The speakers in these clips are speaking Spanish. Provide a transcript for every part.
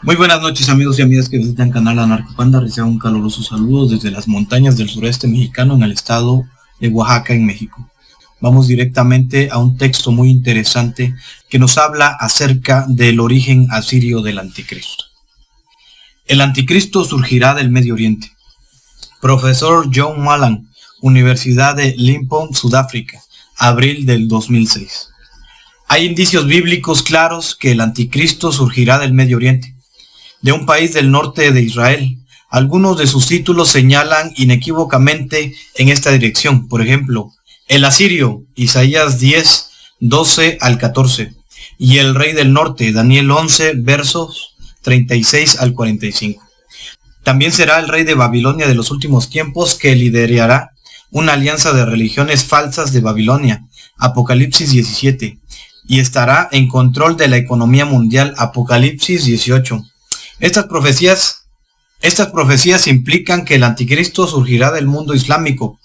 Muy buenas noches, amigos y amigas que visitan Canal Anarcopanda. Reciban un caluroso saludo desde las montañas del sureste mexicano en el estado de Oaxaca, en México. Vamos directamente a un texto muy interesante que nos habla acerca del origen asirio del anticristo. El anticristo surgirá del Medio Oriente. Profesor John Malan, Universidad de Limpopo, Sudáfrica, abril del 2006. Hay indicios bíblicos claros que el anticristo surgirá del Medio Oriente, de un país del norte de Israel. Algunos de sus títulos señalan inequívocamente en esta dirección. Por ejemplo, el asirio, Isaías 10, 12 al 14, y el rey del norte, Daniel 11, versos 36 al 45. También será el rey de Babilonia de los últimos tiempos, que liderará una alianza de religiones falsas de Babilonia, Apocalipsis 17, y estará en control de la economía mundial, Apocalipsis 18. Estas profecías implican que el anticristo surgirá del mundo islámico,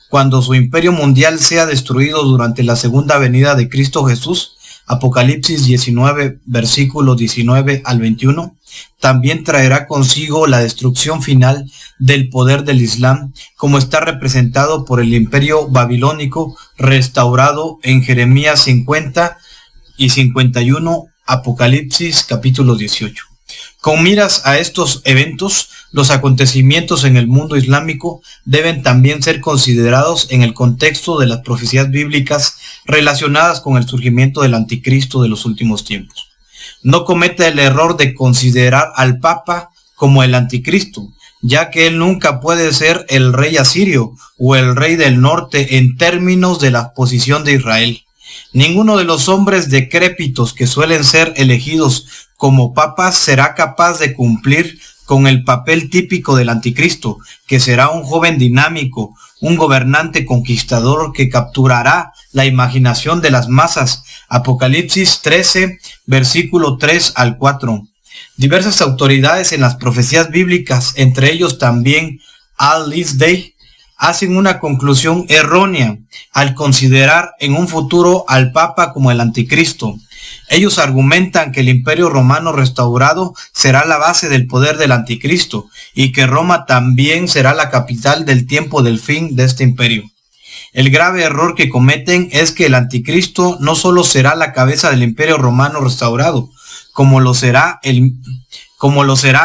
cuando su imperio mundial sea destruido durante la segunda venida de Cristo Jesús, Apocalipsis 19, versículos 19 al 21, también traerá consigo la destrucción final del poder del Islam, como está representado por el imperio babilónico restaurado en Jeremías 50 y 51, Apocalipsis capítulo 18. Con miras a estos eventos, los acontecimientos en el mundo islámico deben también ser considerados en el contexto de las profecías bíblicas relacionadas con el surgimiento del anticristo de los últimos tiempos. No cometa el error de considerar al Papa como el anticristo, ya que él nunca puede ser el rey asirio o el rey del norte en términos de la posición de Israel. Ninguno de los hombres decrépitos que suelen ser elegidos como papas será capaz de cumplir con el papel típico del anticristo, que será un joven dinámico, un gobernante conquistador que capturará la imaginación de las masas. Apocalipsis 13, versículo 3 al 4. Diversas autoridades en las profecías bíblicas, entre ellos también Al-Lisdey, hacen una conclusión errónea al considerar en un futuro al Papa como el anticristo. Ellos argumentan que el imperio romano restaurado será la base del poder del anticristo y que Roma también será la capital del tiempo del fin de este imperio. El grave error que cometen es que el anticristo no solo será la cabeza del imperio romano restaurado, como lo será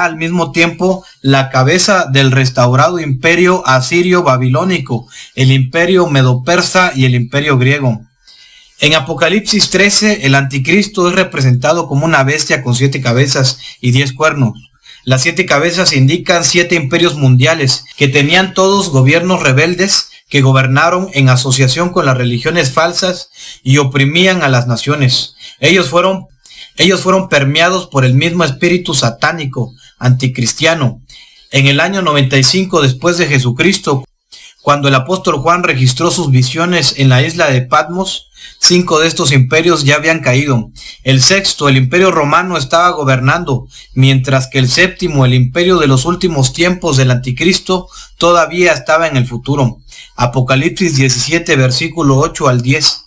al mismo tiempo la cabeza del restaurado imperio asirio babilónico, el imperio medo-persa y el imperio griego. En Apocalipsis 13, el anticristo es representado como una bestia con 7 cabezas y 10 cuernos. Las 7 cabezas indican 7 imperios mundiales, que tenían todos gobiernos rebeldes que gobernaron en asociación con las religiones falsas y oprimían a las naciones. Ellos fueron permeados por el mismo espíritu satánico, anticristiano. En el año 95 después de Jesucristo, cuando el apóstol Juan registró sus visiones en la isla de Patmos, 5 de estos imperios ya habían caído. El sexto, el imperio romano, estaba gobernando, mientras que el séptimo, el imperio de los últimos tiempos del anticristo, todavía estaba en el futuro. Apocalipsis 17, versículo 8 al 10.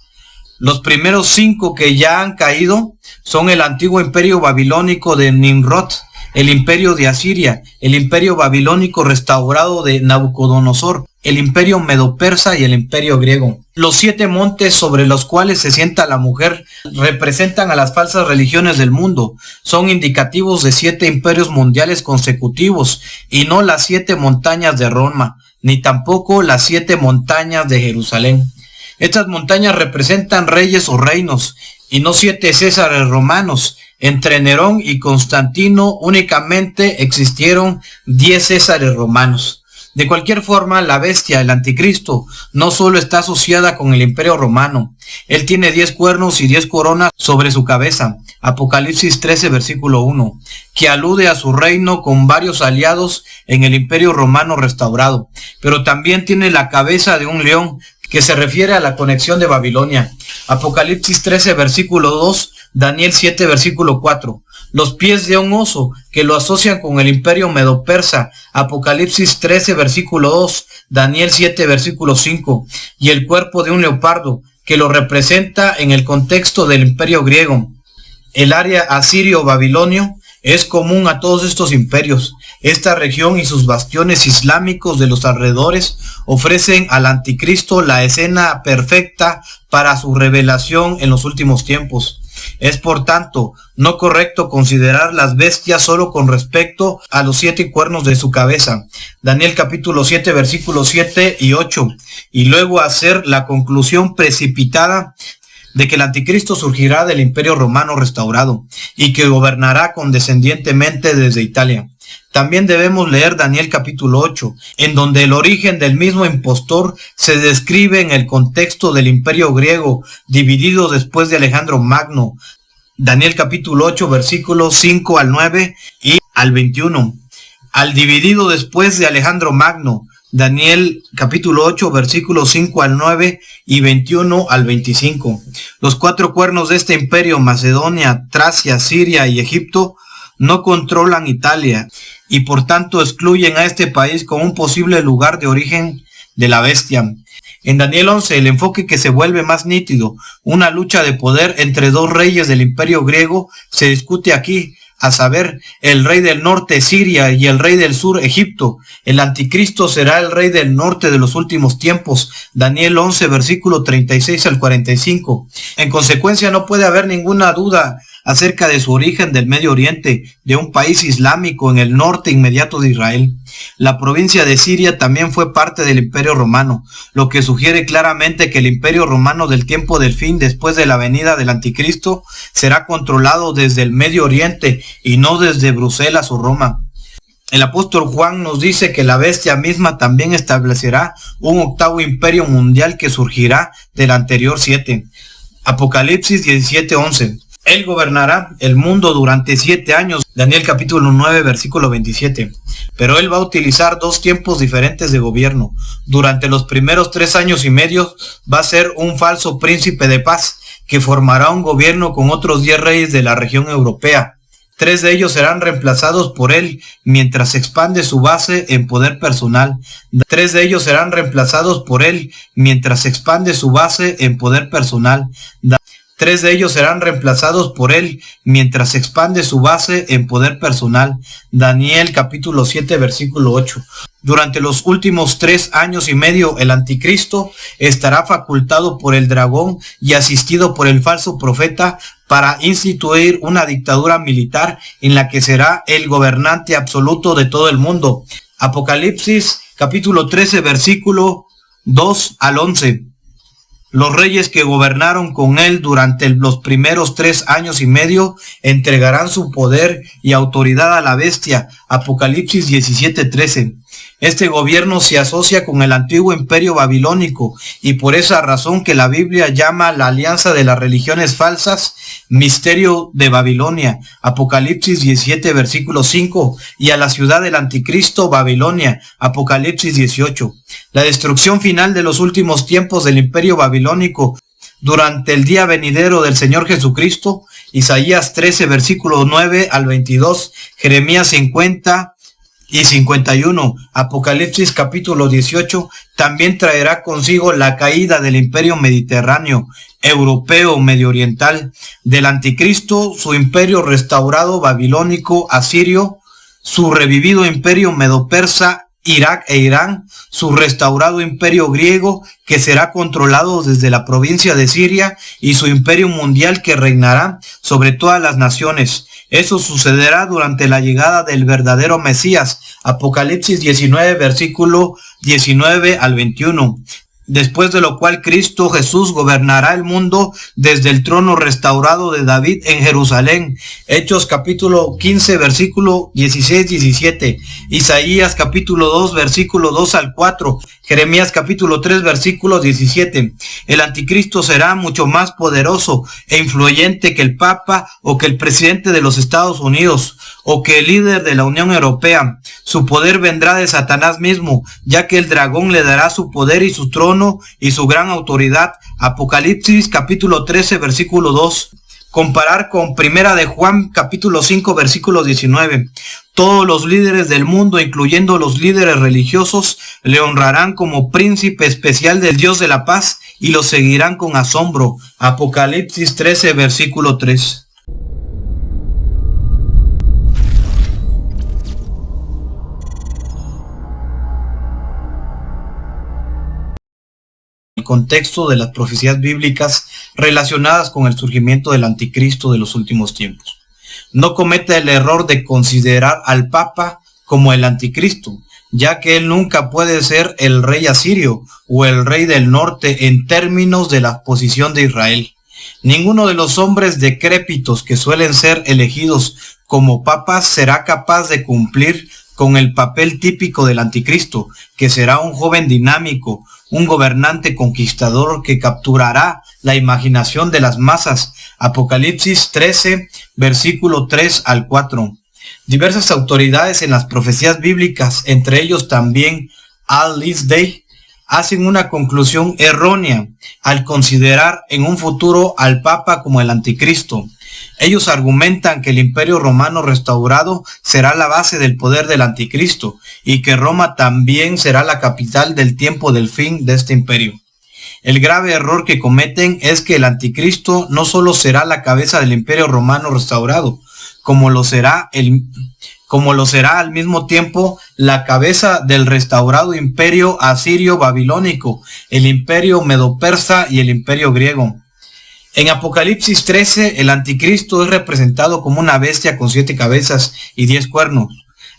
Los primeros 5 que ya han caído son el antiguo imperio babilónico de Nimrod, el imperio de Asiria, el imperio babilónico restaurado de Nabucodonosor, el imperio medo-persa y el imperio griego. Los 7 montes sobre los cuales se sienta la mujer representan a las falsas religiones del mundo. Son indicativos de 7 imperios mundiales consecutivos y no las 7 montañas de Roma, ni tampoco las 7 montañas de Jerusalén. Estas montañas representan reyes o reinos y no 7 césares romanos. Entre Nerón y Constantino únicamente existieron 10 césares romanos. De cualquier forma, la bestia, el anticristo, no solo está asociada con el imperio romano. Él tiene 10 cuernos y 10 coronas sobre su cabeza. Apocalipsis 13, versículo 1, que alude a su reino con varios aliados en el imperio romano restaurado. Pero también tiene la cabeza de un león, que se refiere a la conexión de Babilonia. Apocalipsis 13, versículo 2, Daniel 7, versículo 4. Los pies de un oso, que lo asocian con el imperio medo-persa. Apocalipsis 13, versículo 2, Daniel 7, versículo 5. Y el cuerpo de un leopardo, que lo representa en el contexto del imperio griego. El área asirio-babilonio Es común a todos estos imperios. Esta región y sus bastiones islámicos de los alrededores ofrecen al anticristo la escena perfecta para su revelación en los últimos tiempos. Es por tanto no correcto considerar las bestias solo con respecto a los 7 cuernos de su cabeza. Daniel capítulo 7 versículos 7 y 8. Y luego hacer la conclusión precipitada de que el anticristo surgirá del imperio romano restaurado y que gobernará condescendientemente desde Italia. También debemos leer Daniel capítulo 8, en donde el origen del mismo impostor se describe en el contexto del imperio griego, dividido después de Alejandro Magno. Daniel capítulo 8, versículos 5 al 9 y al 21. Al dividido después de Alejandro Magno, Daniel capítulo 8, versículos 5 al 9 y 21 al 25. Los 4 cuernos de este imperio, Macedonia, Tracia, Siria y Egipto, no controlan Italia y por tanto excluyen a este país como un posible lugar de origen de la bestia. En Daniel 11, el enfoque que se vuelve más nítido, una lucha de poder entre 2 reyes del imperio griego, se discute aquí, a saber, el rey del norte, Siria, y el rey del sur, Egipto. El anticristo será el rey del norte de los últimos tiempos. Daniel 11, versículo 36 al 45. En consecuencia, no puede haber ninguna duda acerca de su origen del Medio Oriente, de un país islámico en el norte inmediato de Israel. La provincia de Siria también fue parte del Imperio Romano, lo que sugiere claramente que el Imperio Romano del tiempo del fin, después de la venida del Anticristo, será controlado desde el Medio Oriente y no desde Bruselas o Roma. El apóstol Juan nos dice que la bestia misma también establecerá un 8º imperio mundial que surgirá del anterior 7. Apocalipsis 17:11. Él gobernará el mundo durante 7 años. Daniel capítulo 9, versículo 27. Pero él va a utilizar 2 tiempos diferentes de gobierno. Durante los primeros 3 años y medio va a ser un falso príncipe de paz que formará un gobierno con otros 10 reyes de la región europea. 3 de ellos serán reemplazados por él mientras expande su base en poder personal. 3 de ellos serán reemplazados por él mientras expande su base en poder personal. 3 de ellos serán reemplazados por él mientras expande su base en poder personal. Daniel capítulo 7 versículo 8. Durante los últimos 3 años y medio el anticristo estará facultado por el dragón y asistido por el falso profeta para instituir una dictadura militar en la que será el gobernante absoluto de todo el mundo. Apocalipsis capítulo 13 versículo 2 al 11. Los reyes que gobernaron con él durante los primeros 3 años y medio entregarán su poder y autoridad a la bestia. Apocalipsis 17:13. Este gobierno se asocia con el antiguo imperio babilónico y por esa razón que la Biblia llama la alianza de las religiones falsas, misterio de Babilonia. Apocalipsis 17 versículo 5 y a la ciudad del anticristo Babilonia. Apocalipsis 18. La destrucción final de los últimos tiempos del imperio babilónico durante el día venidero del Señor Jesucristo. Isaías 13 versículo 9 al 22. Jeremías 50 y 51, Apocalipsis capítulo 18, también traerá consigo la caída del imperio mediterráneo, europeo, medio oriental, del anticristo, su imperio restaurado babilónico, asirio, su revivido imperio medo-persa, Irak e Irán, su restaurado imperio griego que será controlado desde la provincia de Siria y su imperio mundial que reinará sobre todas las naciones. Eso sucederá durante la llegada del verdadero Mesías. Apocalipsis 19, versículo 19 al 21. Después de lo cual Cristo Jesús gobernará el mundo desde el trono restaurado de David en Jerusalén. Hechos capítulo 15 versículo 16-17. Isaías capítulo 2 versículo 2 al 4. Jeremías capítulo 3 versículo 17. El anticristo será mucho más poderoso e influyente que el Papa o que el presidente de los Estados Unidos o que el líder de la Unión Europea. Su poder vendrá de Satanás mismo, ya que el dragón le dará su poder y su trono y su gran autoridad. Apocalipsis capítulo 13 versículo 2. Comparar con Primera de Juan capítulo 5 versículo 19. Todos los líderes del mundo, incluyendo los líderes religiosos, le honrarán como príncipe especial del Dios de la paz y lo seguirán con asombro. Apocalipsis 13 versículo 3. contexto de las profecías bíblicas relacionadas con el surgimiento del anticristo de los últimos tiempos. No cometa el error de considerar al Papa como el anticristo, ya que él nunca puede ser el rey asirio o el rey del norte en términos de la posición de Israel. Ninguno de los hombres decrépitos que suelen ser elegidos como papas será capaz de cumplir con el papel típico del anticristo, que será un joven dinámico, un gobernante conquistador que capturará la imaginación de las masas. Apocalipsis 13, versículo 3 al 4. Diversas autoridades en las profecías bíblicas, entre ellos también Al Lisday, hacen una conclusión errónea al considerar en un futuro al Papa como el anticristo. Ellos argumentan que el Imperio Romano restaurado será la base del poder del anticristo y que Roma también será la capital del tiempo del fin de este imperio. El grave error que cometen es que el anticristo no solo será la cabeza del Imperio Romano restaurado, como lo será al mismo tiempo la cabeza del restaurado imperio asirio babilónico, el imperio medo-persa y el imperio griego. En Apocalipsis 13, el anticristo es representado como una bestia con 7 cabezas y 10 cuernos.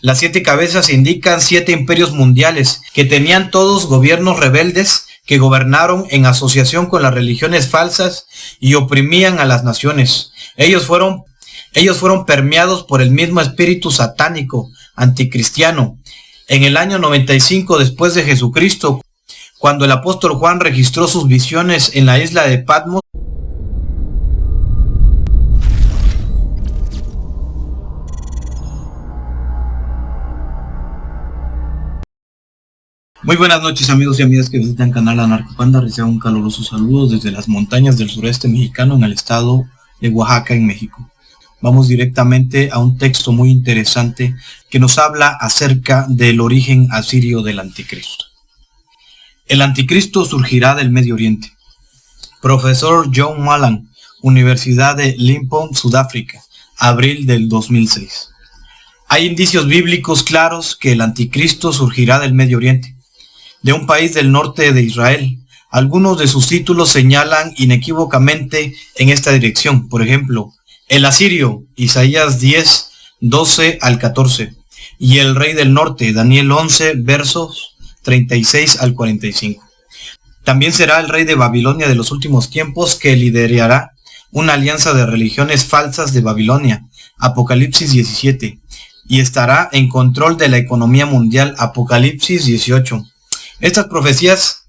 Las 7 cabezas indican 7 imperios mundiales, que tenían todos gobiernos rebeldes que gobernaron en asociación con las religiones falsas y oprimían a las naciones. Ellos fueron permeados por el mismo espíritu satánico, anticristiano. En el año 95 después de Jesucristo, cuando el apóstol Juan registró sus visiones en la isla de Patmos, Muy buenas noches, amigos y amigas que visitan canal Anarcopanda. Reciban un caluroso saludo desde las montañas del sureste mexicano en el estado de Oaxaca, en México. Vamos directamente a un texto muy interesante que nos habla acerca del origen asirio del anticristo. El anticristo surgirá del Medio Oriente. Profesor John Malan, Universidad de Limpopo, Sudáfrica, abril del 2006. Hay indicios bíblicos claros que el anticristo surgirá del Medio Oriente, de un país del norte de Israel. Algunos de sus títulos señalan inequívocamente en esta dirección. Por ejemplo, el asirio, Isaías 10, 12 al 14. Y el rey del norte, Daniel 11, versos 36 al 45. También será el rey de Babilonia de los últimos tiempos, que liderará una alianza de religiones falsas de Babilonia, Apocalipsis 17. Y estará en control de la economía mundial, Apocalipsis 18. Estas profecías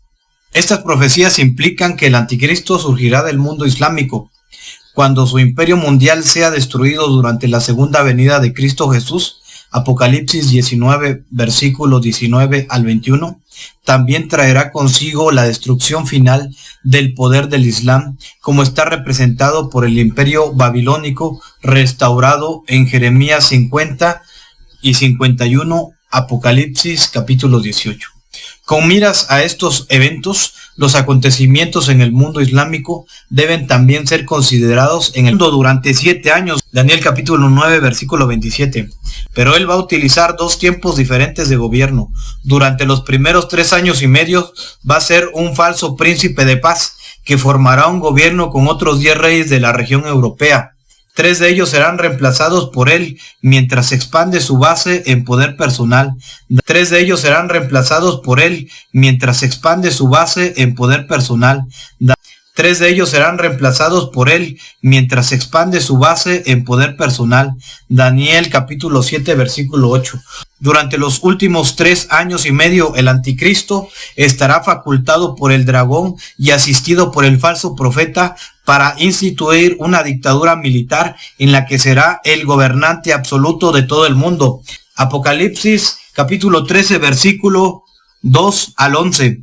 implican que el anticristo surgirá del mundo islámico, cuando su imperio mundial sea destruido durante la segunda venida de Cristo Jesús, Apocalipsis 19, versículos 19 al 21, también traerá consigo la destrucción final del poder del Islam, como está representado por el imperio babilónico restaurado en Jeremías 50 y 51, Apocalipsis capítulo 18. Con miras a estos eventos, los acontecimientos en el mundo islámico deben también ser considerados en el mundo durante 7 años. Daniel capítulo 9, versículo 27. Pero él va a utilizar 2 tiempos diferentes de gobierno. Durante los primeros 3 años y medio va a ser un falso príncipe de paz, que formará un gobierno con otros 10 reyes de la región europea. 3 de ellos serán reemplazados por él mientras expande su base en poder personal. 3 de ellos serán reemplazados por él mientras expande su base en poder personal. 3 de ellos serán reemplazados por él mientras expande su base en poder personal. Daniel capítulo 7, versículo 8. Durante los últimos 3 años y medio, el anticristo estará facultado por el dragón y asistido por el falso profeta para instituir una dictadura militar en la que será el gobernante absoluto de todo el mundo. Apocalipsis capítulo 13, versículo 2 al 11.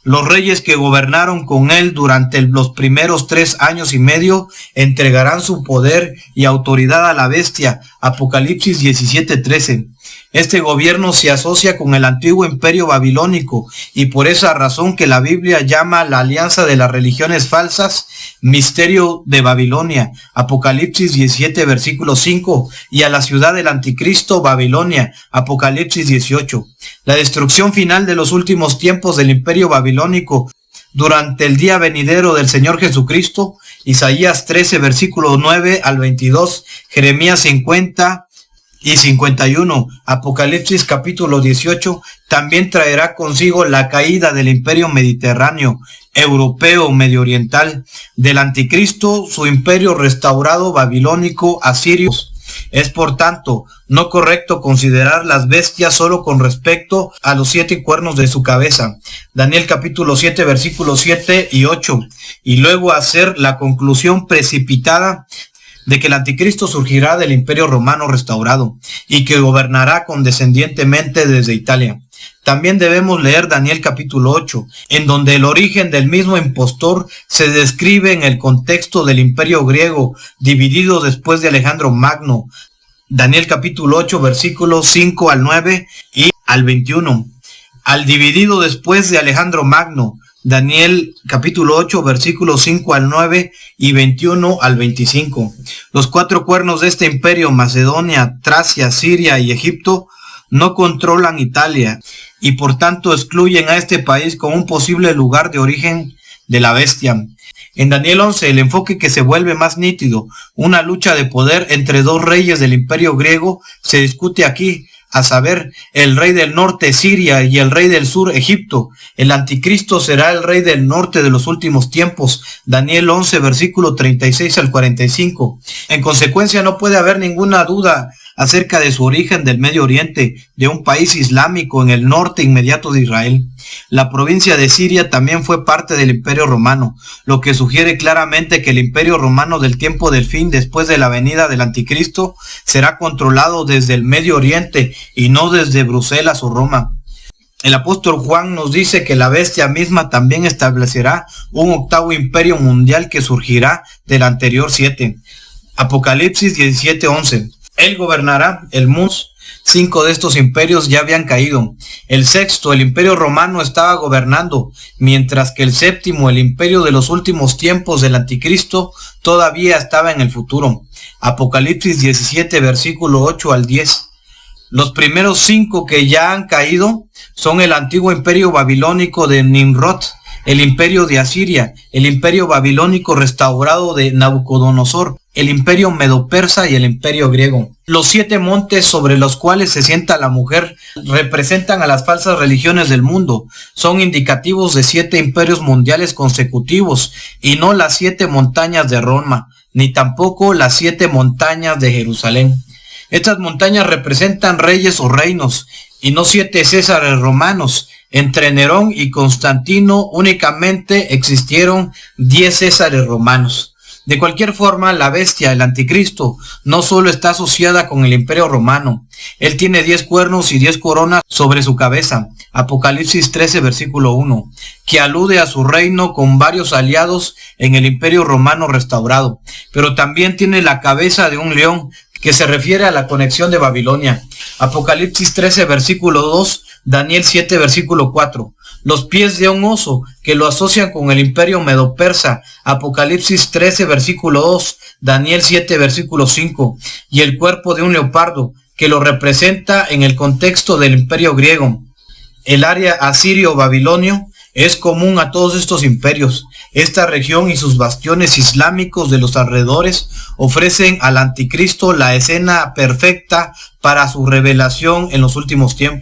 Los reyes que gobernaron con él durante los primeros 3 años y medio entregarán su poder y autoridad a la bestia. Apocalipsis 17, 13. Este gobierno se asocia con el antiguo imperio babilónico y por esa razón que la Biblia llama la alianza de las religiones falsas, misterio de Babilonia, Apocalipsis 17, versículo 5, y a la ciudad del anticristo, Babilonia, Apocalipsis 18. La destrucción final de los últimos tiempos del imperio babilónico durante el día venidero del Señor Jesucristo, Isaías 13, versículos 9 al 22, Jeremías 50 y 51, Apocalipsis capítulo 18, también traerá consigo la caída del imperio mediterráneo, europeo, medio oriental, del anticristo, su imperio restaurado babilónico, asirio. Es por tanto no correcto considerar las bestias solo con respecto a los 7 cuernos de su cabeza. Daniel capítulo 7 versículos 7 y 8. Y luego hacer la conclusión precipitada de que el anticristo surgirá del imperio romano restaurado y que gobernará condescendientemente desde Italia. También debemos leer Daniel capítulo 8, en donde el origen del mismo impostor se describe en el contexto del imperio griego, dividido después de Alejandro Magno. Daniel capítulo 8, versículos 5 al 9 y al 21. Al dividido después de Alejandro Magno, Daniel capítulo 8, versículos 5 al 9 y 21 al 25. Los 4 cuernos de este imperio, Macedonia, Tracia, Siria y Egipto, no controlan Italia y por tanto excluyen a este país como un posible lugar de origen de la bestia. En Daniel 11 el enfoque que se vuelve más nítido, una lucha de poder entre 2 reyes del imperio griego, se discute aquí, a saber, el rey del norte Siria y el rey del sur Egipto. El anticristo será el rey del norte de los últimos tiempos. Daniel 11 versículo 36 al 45. En consecuencia no puede haber ninguna duda acerca de su origen del Medio Oriente, de un país islámico en el norte inmediato de Israel. La provincia de Siria también fue parte del Imperio Romano, lo que sugiere claramente que el Imperio Romano del tiempo del fin, después de la venida del Anticristo, será controlado desde el Medio Oriente y no desde Bruselas o Roma. El apóstol Juan nos dice que la bestia misma también establecerá un 8º imperio mundial que surgirá del anterior 7. Apocalipsis 17:11. Él gobernará el mundo. 5 de estos imperios ya habían caído. El 6º, el imperio romano, estaba gobernando, mientras que el 7º, el imperio de los últimos tiempos del anticristo, todavía estaba en el futuro. Apocalipsis 17, versículo 8 al 10. Los primeros 5 que ya han caído son el antiguo imperio babilónico de Nimrod, el imperio de Asiria, el imperio babilónico restaurado de Nabucodonosor, el imperio medo-persa y el imperio griego. Los 7 montes sobre los cuales se sienta la mujer representan a las falsas religiones del mundo. Son indicativos de 7 imperios mundiales consecutivos y no las 7 montañas de Roma, ni tampoco las 7 montañas de Jerusalén. Estas montañas representan reyes o reinos y no 7 césares romanos. Entre Nerón y Constantino únicamente existieron 10 césares romanos. De cualquier forma, la bestia, el anticristo, no solo está asociada con el imperio romano. Él tiene 10 cuernos y 10 coronas sobre su cabeza. Apocalipsis 13, versículo 1, que alude a su reino con varios aliados en el imperio romano restaurado. Pero también tiene la cabeza de un león, que se refiere a la conexión de Babilonia. Apocalipsis 13, versículo 2, Daniel 7, versículo 4. Los pies de un oso, que lo asocian con el imperio medo-persa. Apocalipsis 13, versículo 2, Daniel 7, versículo 5. Y el cuerpo de un leopardo, que lo representa en el contexto del imperio griego. El área asirio-babilonio es común a todos estos imperios. Esta región y sus bastiones islámicos de los alrededores ofrecen al anticristo la escena perfecta para su revelación en los últimos tiempos.